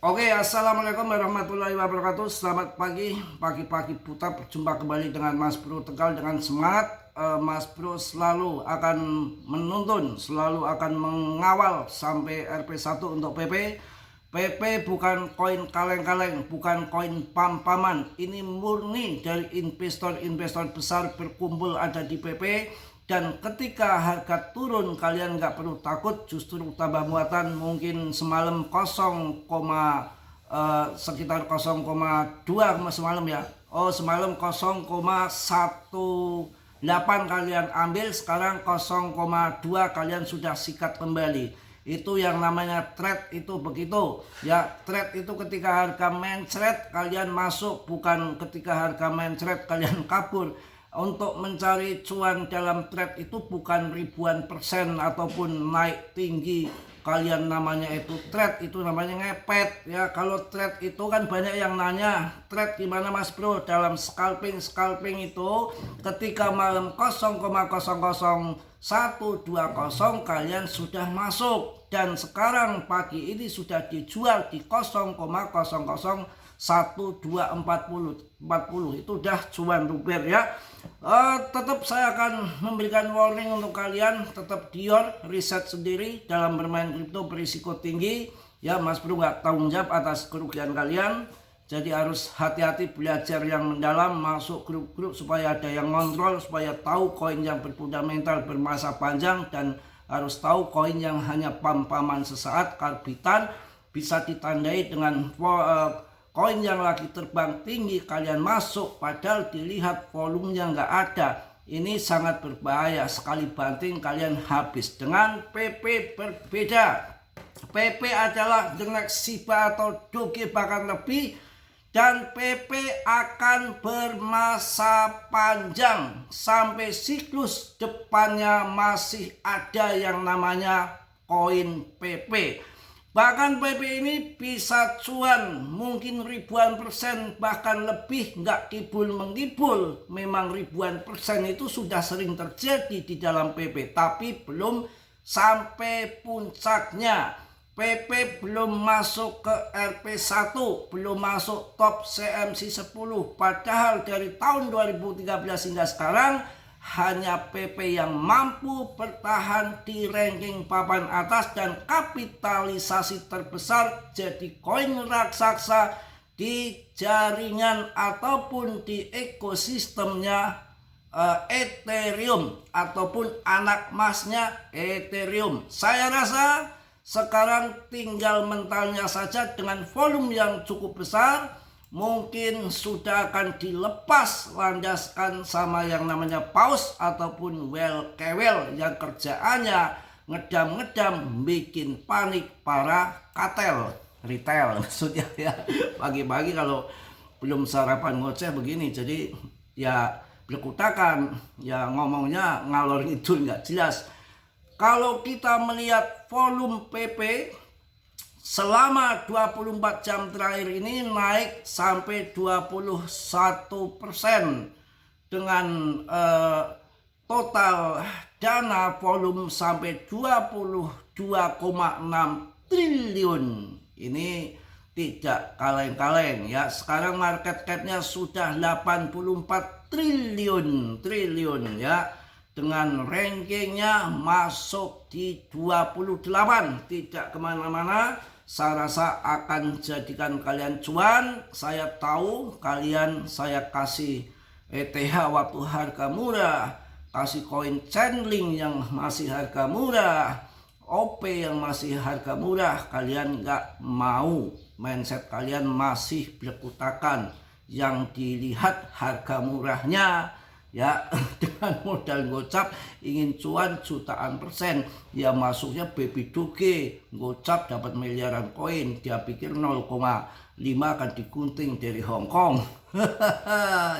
Oke, assalamualaikum warahmatullahi wabarakatuh. Selamat pagi, pagi-pagi buta. Berjumpa kembali dengan Mas Bro Tegal dengan semangat. Mas Bro selalu akan menuntun, selalu akan mengawal sampai RP1 untuk PP. PP bukan koin kaleng-kaleng, bukan koin pam-paman. Ini murni dari investor-investor besar berkumpul ada di PP. Dan ketika harga turun kalian nggak perlu takut, justru tambah muatan. Mungkin semalam sekitar 0,2 semalam ya. Oh, semalam 0,18 kalian ambil, sekarang 0,2 kalian sudah sikat kembali. Itu yang namanya trade, itu begitu ya. Trade itu ketika harga mencret kalian masuk, bukan ketika harga mencret kalian kabur. Untuk mencari cuan dalam trade itu bukan ribuan persen ataupun naik tinggi kalian namanya itu trade, itu namanya ngepet ya. Kalau trade itu kan banyak yang nanya, trade gimana Mas Bro dalam scalping itu ketika malam 0,00120 kalian sudah masuk, dan sekarang pagi ini sudah dijual di 0,0012440 itu udah cuan luber ya. Tetap saya akan memberikan warning untuk kalian, tetap dior riset sendiri dalam bermain kripto berisiko tinggi ya. Mas Bro nggak tanggung jawab atas kerugian kalian, jadi harus hati-hati, belajar yang mendalam, masuk grup-grup supaya ada yang kontrol, supaya tahu koin yang berfundamental bermasa panjang, dan harus tahu koin yang hanya pam-paman sesaat, karbitan bisa ditandai dengan koin yang lagi terbang tinggi kalian masuk, padahal dilihat volumenya nggak ada. Ini sangat berbahaya, sekali banting kalian habis. Dengan PP berbeda. PP adalah the next Shiba atau Doge bahkan lebih, dan PP akan bermasa panjang sampai siklus depannya masih ada yang namanya koin PP. Bahkan PP ini bisa cuan mungkin ribuan persen, bahkan lebih, nggak kibul-mengibul. Memang ribuan persen itu sudah sering terjadi di dalam PP, tapi belum sampai puncaknya. PP belum masuk ke RP1, belum masuk top CMC 10. Padahal dari tahun 2013 hingga sekarang hanya PP yang mampu bertahan di ranking papan atas dan kapitalisasi terbesar, jadi koin raksasa di jaringan ataupun di ekosistemnya Ethereum ataupun anak emasnya Ethereum. Saya rasa sekarang tinggal mentalnya saja. Dengan volume yang cukup besar mungkin sudah akan dilepas landaskan sama yang namanya paus ataupun well kewel yang kerjaannya ngedam-ngedam bikin panik para katel retail maksudnya ya. Pagi-pagi kalau belum sarapan ngoceh begini, jadi ya berkutakan ya, ngomongnya ngalor ngidul nggak jelas. Kalau kita melihat volume PP selama 24 jam terakhir ini naik sampai 21% dengan total dana volume sampai 22,6 triliun. Ini tidak kaleng-kaleng ya. Sekarang market cap-nya sudah 84 triliun ya. Dengan rankingnya masuk di 28, tidak kemana-mana. Saya rasa akan jadikan kalian cuan. Saya tahu kalian, saya kasih ETH waktu harga murah, kasih koin Chainlink yang masih harga murah, OP yang masih harga murah, kalian nggak mau. Mindset kalian masih berkutakan, yang dilihat harga murahnya ya. Dengan modal gocap ingin cuan jutaan persen ya, masuknya baby doge, gocap dapat miliaran koin, dia pikir 0,5 akan digunting dari Hongkong.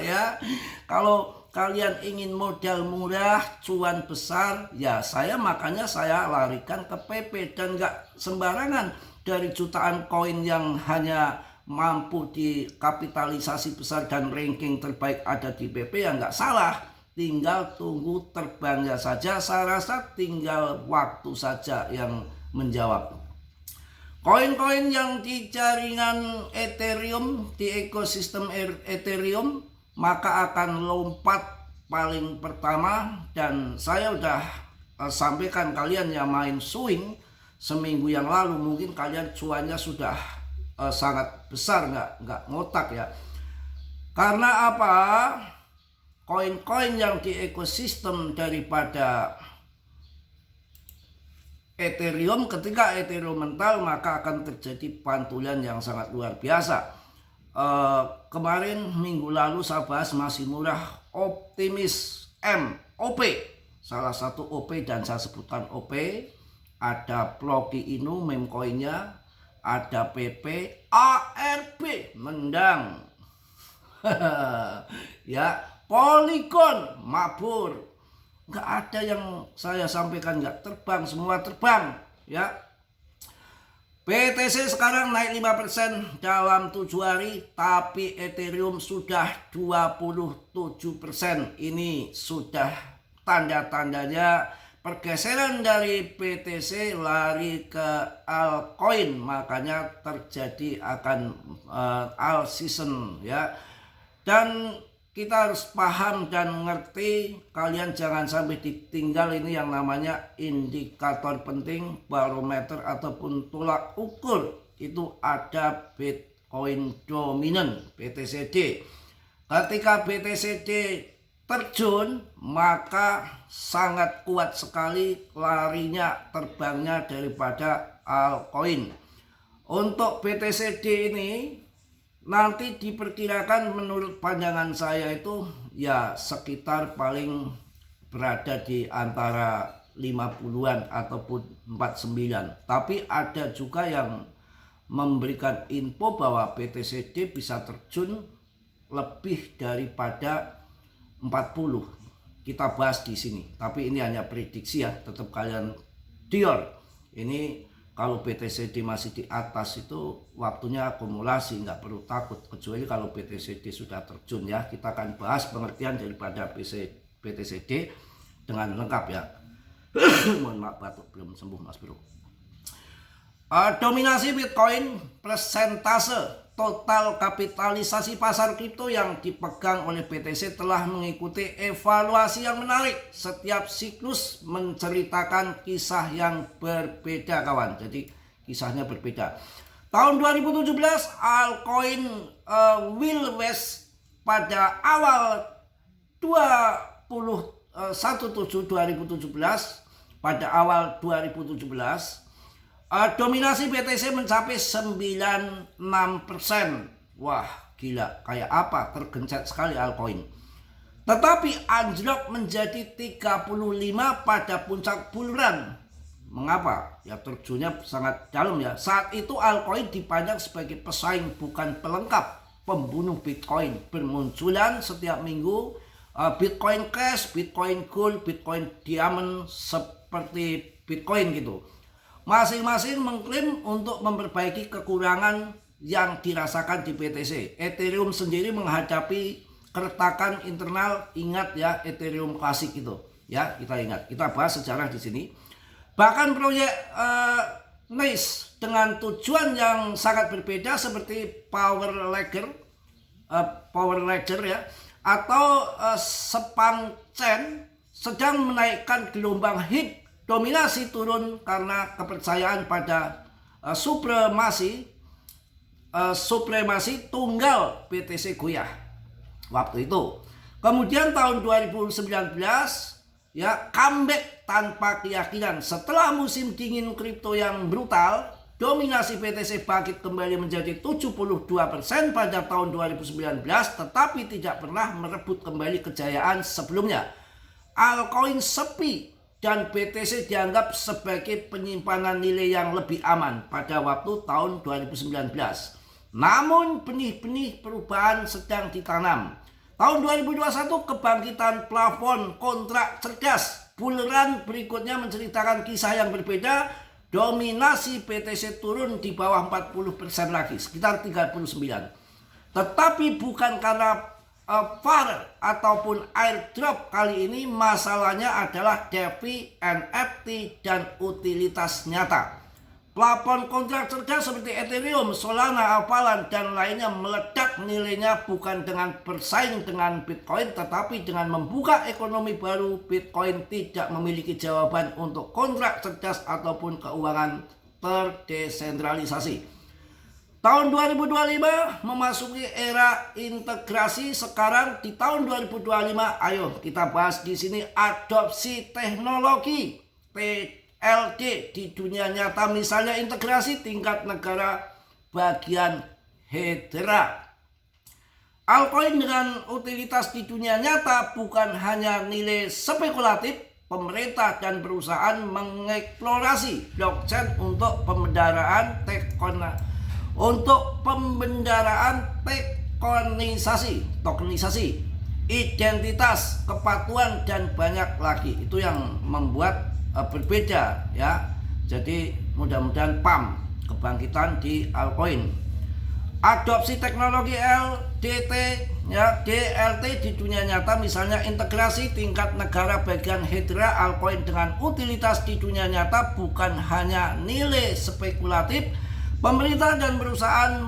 Ya, kalau kalian ingin modal murah cuan besar ya, makanya saya larikan ke PP, dan nggak sembarangan. Dari jutaan koin yang hanya mampu dikapitalisasi besar dan ranking terbaik ada di PP ya nggak salah. Tinggal tunggu terbangnya saja. Saya rasa tinggal waktu saja yang menjawab. Koin-koin yang di jaringan Ethereum, di ekosistem Ethereum, maka akan lompat paling pertama. Dan saya udah sampaikan kalian yang main swing seminggu yang lalu, mungkin kalian cuannya sudah sangat besar, nggak ngotak ya. Karena apa? Koin-koin yang di ekosistem daripada Ethereum, ketika Ethereum mental maka akan terjadi pantulan yang sangat luar biasa. Kemarin minggu lalu saya bahas masih murah Optimis M OP, salah satu OP dan saya sebutkan OP. Ada Ploki Inu meme coinnya, ada PP ARP mendang ya, Polygon mabur. Nggak ada yang saya sampaikan nggak terbang, semua terbang ya. BTC sekarang naik 5% dalam 7 hari, tapi Ethereum sudah 27%. Ini sudah tanda-tandanya pergeseran dari BTC lari ke altcoin, makanya terjadi akan alt season ya. Dan kita harus paham dan mengerti, kalian jangan sampai ditinggal ini yang namanya indikator penting, barometer ataupun tolak ukur. Itu ada Bitcoin dominant, BTCD. Ketika BTCD terjun, maka sangat kuat sekali larinya, terbangnya daripada altcoin. Untuk BTCD ini nanti diperkirakan menurut pandangan saya itu ya sekitar paling berada di antara 50-an ataupun 49. Tapi ada juga yang memberikan info bahwa BTCD bisa terjun lebih daripada 40. Kita bahas di sini. Tapi ini hanya prediksi ya, tetap kalian Dior. Ini kalau BTCD masih di atas itu waktunya akumulasi, nggak perlu takut. Kecuali kalau BTCD sudah terjun ya, kita akan bahas pengertian daripada BTCD dengan lengkap ya. Mohon maaf batuk belum sembuh Mas Bro. Dominasi Bitcoin, persentase total kapitalisasi pasar kripto yang dipegang oleh BTC telah mengikuti evaluasi yang menarik. Setiap siklus menceritakan kisah yang berbeda kawan. Jadi kisahnya berbeda. Tahun 2017 altcoin Wild West pada awal 2017 pada awal 2017 dominasi BTC mencapai 96%. Wah gila, kayak apa, tergencet sekali altcoin. Tetapi anjlok menjadi 35 pada puncak bull run. Mengapa? Ya terjunnya sangat dalam ya. Saat itu altcoin dipandang sebagai pesaing bukan pelengkap, pembunuh Bitcoin. Bermunculan setiap minggu Bitcoin Cash, Bitcoin Gold, Bitcoin Diamond seperti Bitcoin gitu. Masing-masing mengklaim untuk memperbaiki kekurangan yang dirasakan di BTC. Ethereum sendiri menghadapi keretakan internal. Ingat ya, Ethereum klasik itu ya, kita ingat. Kita bahas sejarah di sini. Bahkan proyek NICE dengan tujuan yang sangat berbeda seperti Power Ledger ya, atau Sepang Chain sedang menaikkan gelombang hit. Dominasi turun karena kepercayaan pada supremasi tunggal BTC goyah waktu itu. Kemudian tahun 2019 ya, comeback tanpa keyakinan. Setelah musim dingin kripto yang brutal, dominasi BTC bangkit kembali menjadi 72% pada tahun 2019, tetapi tidak pernah merebut kembali kejayaan sebelumnya. Altcoin sepi dan BTC dianggap sebagai penyimpanan nilai yang lebih aman pada waktu tahun 2019. Namun benih-benih perubahan sedang ditanam. Tahun 2021 kebangkitan plafon kontrak cerdas. Bull run berikutnya menceritakan kisah yang berbeda. Dominasi BTC turun di bawah 40% lagi, sekitar 39. Tetapi bukan karena VAR ataupun airdrop kali ini, masalahnya adalah DeFi, NFT, dan utilitas nyata. Plafon kontrak cerdas seperti Ethereum, Solana, Avalanche, dan lainnya meledak nilainya bukan dengan bersaing dengan Bitcoin, tetapi dengan membuka ekonomi baru. Bitcoin tidak memiliki jawaban untuk kontrak cerdas ataupun keuangan terdesentralisasi. Tahun 2025 memasuki era integrasi. Sekarang di tahun 2025, ayo kita bahas di sini adopsi teknologi LD di dunia nyata, misalnya integrasi tingkat negara bagian Hedera. Altcoin dengan utilitas di dunia nyata bukan hanya nilai spekulatif. Pemerintah dan perusahaan mengeksplorasi blockchain untuk pembendaraan tokenisasi, identitas, kepatuhan, dan banyak lagi. Itu yang membuat berbeda ya. Jadi mudah-mudahan PAM, kebangkitan di altcoin. Adopsi teknologi LDT ya, DLT di dunia nyata, misalnya integrasi tingkat negara bagian Hedera. Altcoin dengan utilitas di dunia nyata bukan hanya nilai spekulatif. Pemerintah dan perusahaan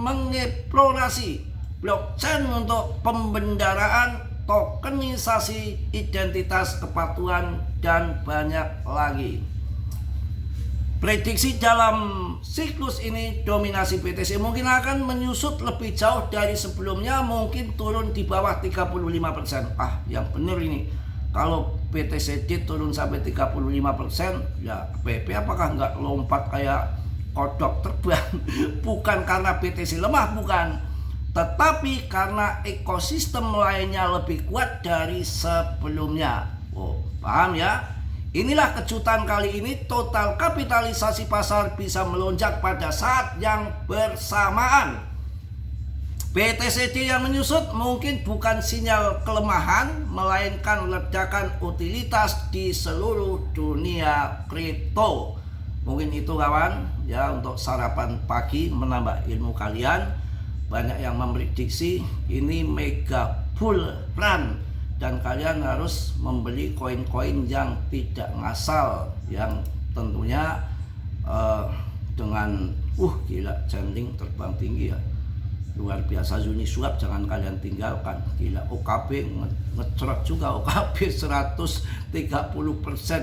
mengeksplorasi blockchain untuk pembendaraan, tokenisasi, identitas, kepatuhan, dan banyak lagi. Prediksi dalam siklus ini dominasi BTC mungkin akan menyusut lebih jauh dari sebelumnya, mungkin turun di bawah 35%. Yang benar ini, kalau BTCD turun sampai 35%, ya PP apakah nggak lompat kayak kodok terbang? Bukan karena BTC lemah, bukan, tetapi karena ekosistem lainnya lebih kuat dari sebelumnya. Paham ya? Inilah kejutan kali ini, total kapitalisasi pasar bisa melonjak pada saat yang bersamaan. BTCD yang menyusut mungkin bukan sinyal kelemahan, melainkan ledakan utilitas di seluruh dunia kripto. Mungkin itu kawan ya, untuk sarapan pagi menambah ilmu kalian. Banyak yang memprediksi ini mega bull run, dan kalian harus membeli koin-koin yang tidak ngasal, yang tentunya dengan gila, Chainlink terbang tinggi ya, luar biasa. Uniswap jangan kalian tinggalkan, gila. OKB ngecrot juga, OKB 130%,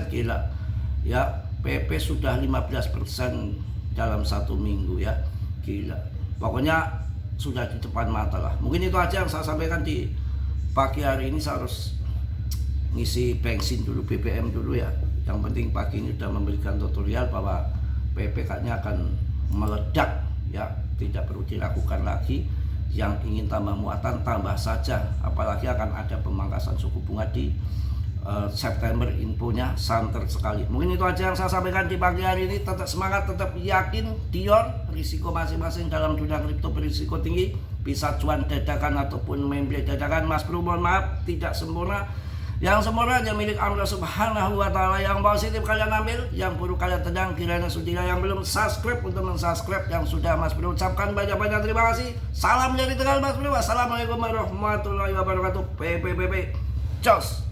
gila ya. PP sudah 15% dalam 1 minggu ya, gila. Pokoknya sudah di depan mata lah. Mungkin itu aja yang saya sampaikan di pagi hari ini. Saya harus ngisi bensin dulu, BBM dulu ya. Yang penting pagi ini sudah memberikan tutorial bahwa PPK-nya akan meledak ya, tidak perlu dilakukan lagi. Yang ingin tambah muatan tambah saja, apalagi akan ada pemangkasan suku bunga di September. Infonya santer sekali. Mungkin itu aja yang saya sampaikan di pagi hari ini. Tetap semangat, tetap yakin. Dior, risiko masing-masing dalam dunia kripto berisiko tinggi, bisa cuan dadakan ataupun memble dadakan. Mas Bro mohon maaf tidak sempurna. Yang sempurna hanya milik Allah Subhanahu wa Ta'ala. Yang positif kalian ambil, yang buruk kalian tendang. Kiranya sudah yang belum subscribe untuk mensubscribe, yang sudah Mas Bro ucapkan banyak-banyak terima kasih. Salam dari Tegal Mas Bro. Wassalamualaikum warahmatullahi wabarakatuh. PPPP. Jos.